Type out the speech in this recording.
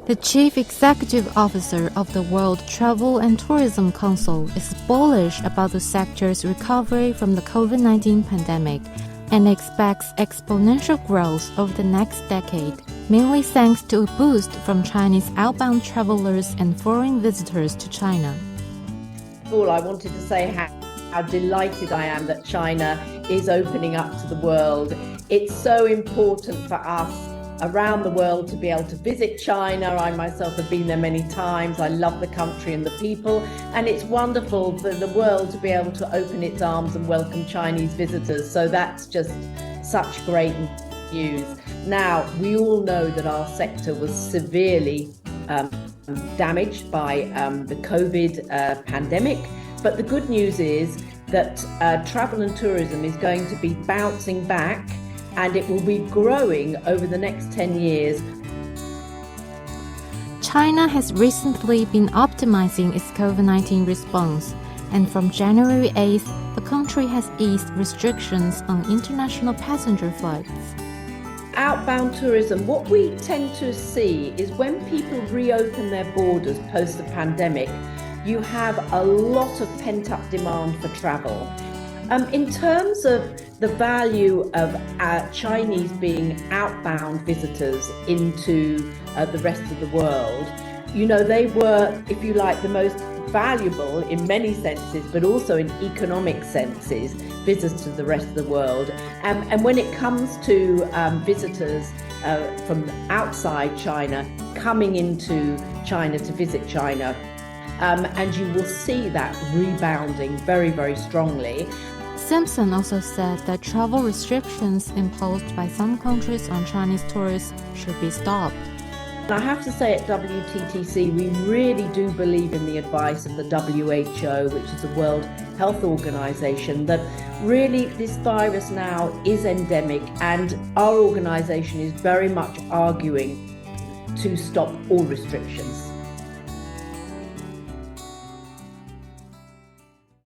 The Chief Executive Officer of the World Travel and Tourism Council is bullish about the sector's recovery from the COVID-19 pandemic and expects exponential growth over the next decade, mainly thanks to a boost from Chinese outbound travelers and foreign visitors to China. All I wanted to say how delighted I am that China is opening up to the world. It's so important for us around the world to be able to visit China. I myself have been there many times. I love the country and the people, and it's wonderful for the world to be able to open its arms and welcome Chinese visitors. So that's just such great news. Now, we all know that our sector was severely damaged by the COVID pandemic, but the good news is that travel and tourism is going to be bouncing back, and it will be growing over the next 10 years. China has recently been optimizing its COVID-19 response, and from January 8th, the country has eased restrictions on international passenger flights. Outbound tourism, what we tend to see is when people reopen their borders post the pandemic, you have a lot of pent-up demand for travel. In terms of the value of Chinese being outbound visitors into the rest of the world, they were, if you like, the most valuable in many senses, but also in economic senses, visitors to the rest of the world. And when it comes to visitors from outside China coming into China to visit China, and you will see that rebounding very, very strongly. Simpson also said that travel restrictions imposed by some countries on Chinese tourists should be stopped. I have to say, at WTTC, we really do believe in the advice of the WHO, which is the World Health Organization, that really this virus now is endemic, and our organization is very much arguing to stop all restrictions.